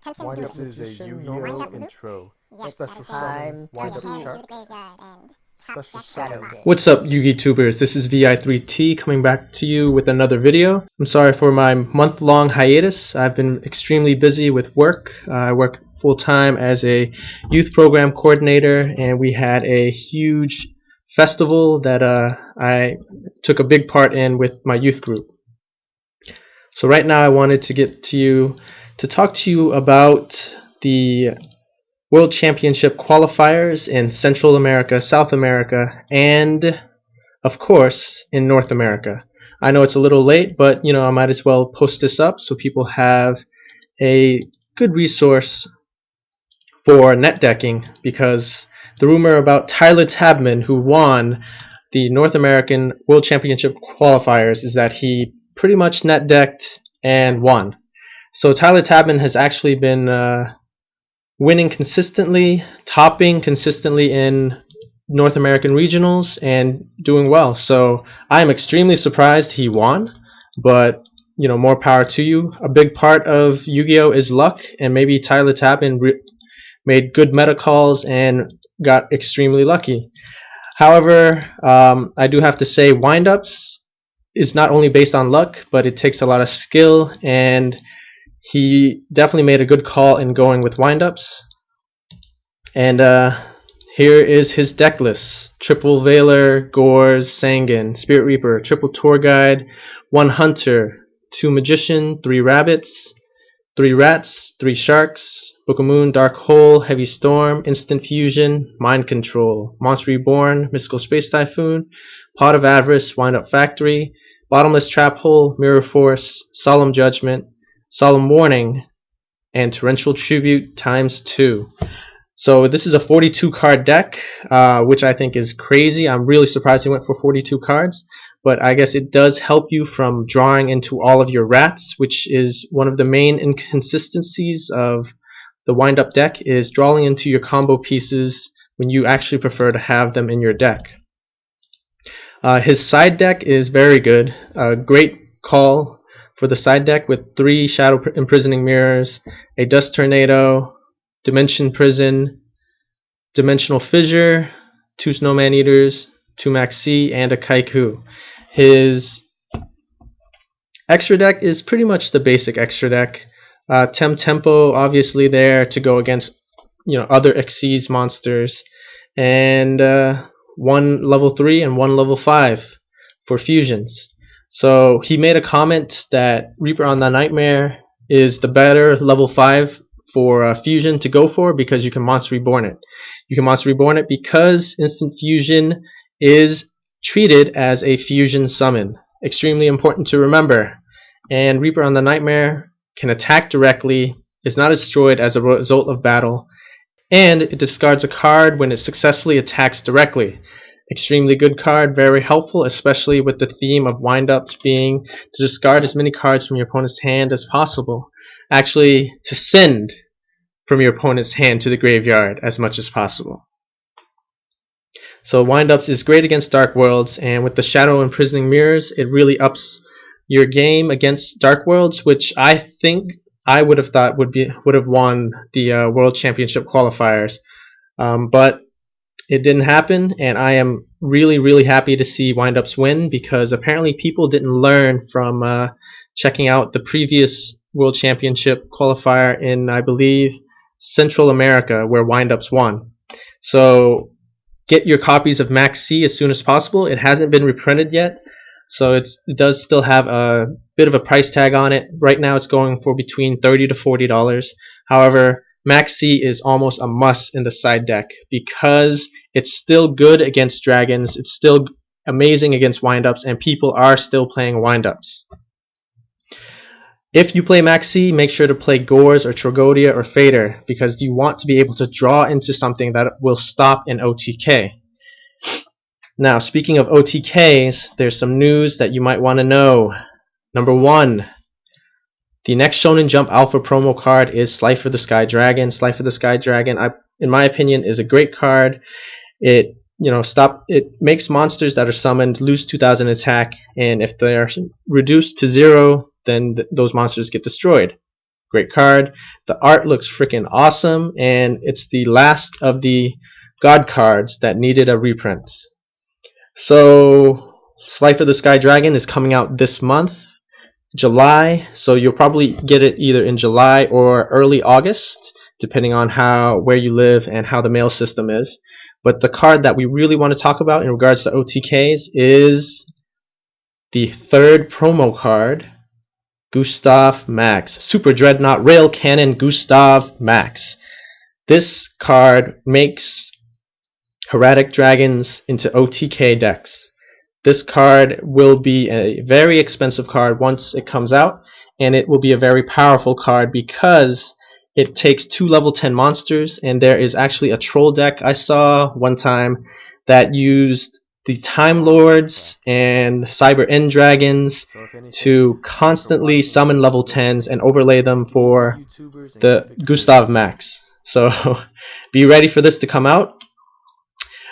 This is a Yugioh intro. Special summon, wind up shark. Special summon. What's up, Yugi-tubers? This is vi3t coming back to you with another video. I'm sorry for my month-long hiatus. I've been extremely busy with work. I work full-time as a youth program coordinator, and we had a huge festival that I took a big part in with my youth group. So right now I wanted to get to you to talk to you about the World Championship qualifiers in Central America, South America, and of course in North America. I know it's a little late, but I might as well post this up so people have a good resource for net decking, because the rumor about Tyler Tabman, who won the North American World Championship qualifiers, is that he pretty much net decked and won. So Tyler Tabman has actually been winning consistently, topping consistently in North American regionals, and doing well. So I am extremely surprised he won, but more power to you. A big part of Yu-Gi-Oh is luck, and maybe Tyler Tabman made good meta calls and got extremely lucky. However, I do have to say windups is not only based on luck, but it takes a lot of skill, and he definitely made a good call in going with windups. And here is his deck list: triple Veiler, Gores, Sangan, Spirit Reaper, triple Tour Guide, 1 Hunter, 2 Magician, 3 Rabbits, 3 Rats, 3 Sharks, Book of Moon, Dark Hole, Heavy Storm, Instant Fusion, Mind Control, Monster Reborn, Mystical Space Typhoon, Pot of Avarice, Windup Factory, Bottomless Trap Hole, Mirror Force, Solemn Judgment, Solemn Warning, and Torrential Tribute ×2. So this is a 42 card deck, which I think is crazy. I'm really surprised he went for 42 cards, but I guess it does help you from drawing into all of your rats, which is one of the main inconsistencies of the wind-up deck, is drawing into your combo pieces when you actually prefer to have them in your deck. His side deck is very good. A great call for the side deck with 3 Shadow Imprisoning Mirrors, a Dust Tornado, Dimension Prison, Dimensional Fissure, 2 Snowman Eaters, 2 Maxi, and a Kaiku. His extra deck is pretty much the basic extra deck. Tempo obviously there to go against other Xyz monsters, and 1 level 3 and 1 level 5 for fusions. So he made a comment that Reaper on the Nightmare is the better level 5 for fusion to go for, because you can Monster Reborn it. You can Monster Reborn it because Instant Fusion is treated as a fusion summon. Extremely important to remember. And Reaper on the Nightmare can attack directly, is not destroyed as a result of battle, and it discards a card when it successfully attacks directly. Extremely good card, very helpful, especially with the theme of windups being to discard as many cards from your opponent's hand as possible. Actually, to send from your opponent's hand to the graveyard as much as possible. So windups is great against Dark Worlds, and with the Shadow Imprisoning Mirrors, it really ups your game against Dark Worlds, which I think I would have thought would have won the World Championship qualifiers, but it didn't happen, and I am really happy to see windups win, because apparently people didn't learn from checking out the previous World Championship qualifier in, I believe, Central America, where windups won. So get your copies of Max C as soon as possible. It hasn't been reprinted yet, so it does still have a bit of a price tag on it. Right now it's going for between $30 to $40. However, Max C is almost a must in the side deck, because it's still good against dragons, it's still amazing against windups, and people are still playing windups. If you play Max C, make sure to play Gores or Trogodia or Fader, because you want to be able to draw into something that will stop an OTK. Now, speaking of OTKs, there's some news that you might want to know. Number 1. The next Shonen Jump Alpha promo card is Slifer the Sky Dragon. Slifer the Sky Dragon, in my opinion, is a great card. It makes monsters that are summoned lose 2,000 attack, and if they are reduced to 0, then those monsters get destroyed. Great card. The art looks freaking awesome, and it's the last of the God cards that needed a reprint. So Slifer the Sky Dragon is coming out this month, July, so you'll probably get it either in July or early August, depending on where you live and how the mail system is. But the card that we really want to talk about in regards to OTKs is the third promo card, Gustav Max. Super Dreadnought Rail Cannon Gustav Max. This card makes Hieratic Dragons into OTK decks. This card will be a very expensive card once it comes out, and it will be a very powerful card because it takes 2 level 10 monsters, and there is actually a troll deck I saw one time that used the Time Lords and Cyber End Dragons to constantly summon level 10s and overlay them for the Gustav Max. So be ready for this to come out.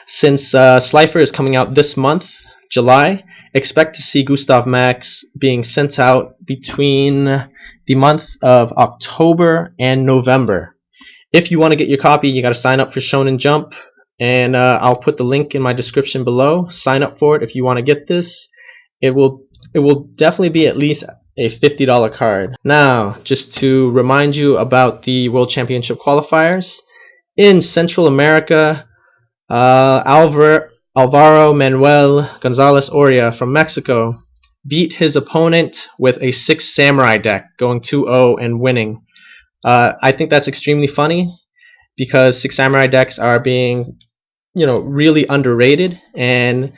Since Slifer is coming out this month, July, expect to see Gustav Max being sent out between the month of October and November. If you want to get your copy, you got to sign up for Shonen Jump, and I'll put the link in my description below. Sign up for it if you want to get this. It will definitely be at least a $50 card. Now, just to remind you about the World Championship qualifiers, in Central America, Alvaro Manuel Gonzalez Oria from Mexico beat his opponent with a 6 Samurai deck, going 2-0 and winning. I think that's extremely funny because 6 Samurai decks are being, really underrated and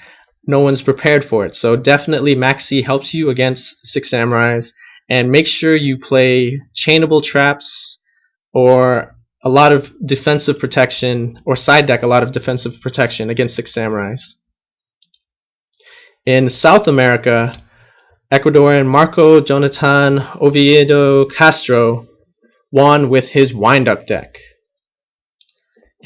no one's prepared for it. So definitely Maxi helps you against 6 Samurais, and make sure you play chainable traps or a lot of defensive protection, or side deck a lot of defensive protection against 6 Samurais. In South America, Ecuadorian Marco Jonathan Oviedo Castro won with his wind-up deck.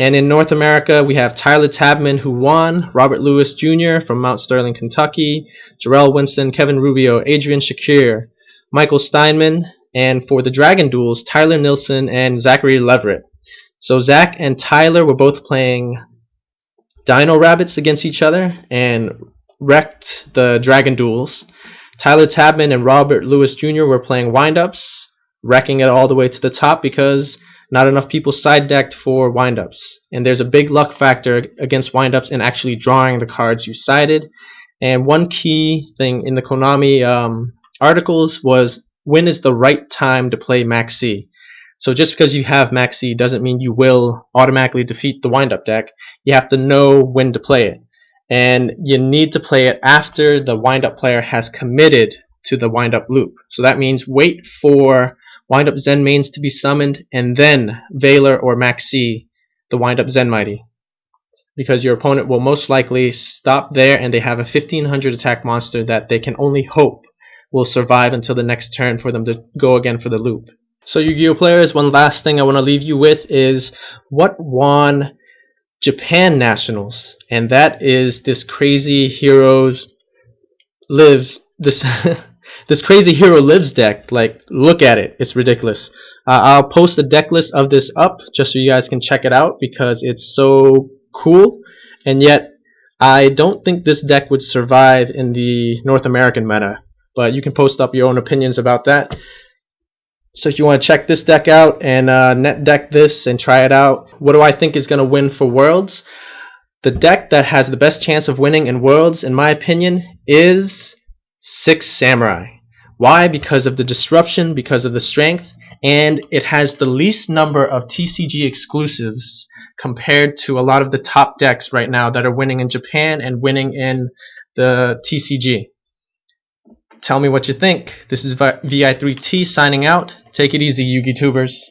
And in North America, we have Tyler Tabman, who won, Robert Lewis Jr. from Mount Sterling, Kentucky, Jarrell Winston, Kevin Rubio, Adrian Shakir, Michael Steinman, and for the Dragon Duels, Tyler Nilsson and Zachary Leverett. So Zach and Tyler were both playing Dino Rabbits against each other and wrecked the Dragon Duels. Tyler Tabman and Robert Lewis Jr. were playing windups, wrecking it all the way to the top because not enough people side decked for windups. And there's a big luck factor against windups in actually drawing the cards you sided. And one key thing in the Konami articles was, when is the right time to play Maxi? So just because you have Maxi doesn't mean you will automatically defeat the wind-up deck. You have to know when to play it. And you need to play it after the wind-up player has committed to the wind-up loop. So that means wait for wind-up Zen mains to be summoned, and then Valor or Maxi the wind-up Zen Mighty. Because your opponent will most likely stop there, and they have a 1500 attack monster that they can only hope will survive until the next turn for them to go again for the loop. So Yu-Gi-Oh players, one last thing I want to leave you with is what won Japan Nationals, and that is this crazy heroes lives this this crazy hero lives deck. Like, look at it, it's ridiculous. I'll post a deck list of this up just so you guys can check it out because it's so cool, and yet I don't think this deck would survive in the North American meta, but you can post up your own opinions about that. So if you want to check this deck out and net deck this and try it out, what do I think is going to win for Worlds? The deck that has the best chance of winning in Worlds, in my opinion, is 6 Samurai. Why? Because of the disruption, because of the strength, and it has the least number of TCG exclusives compared to a lot of the top decks right now that are winning in Japan and winning in the TCG. Tell me what you think. This is vi3t signing out. Take it easy, Yu-Gi-Tubers.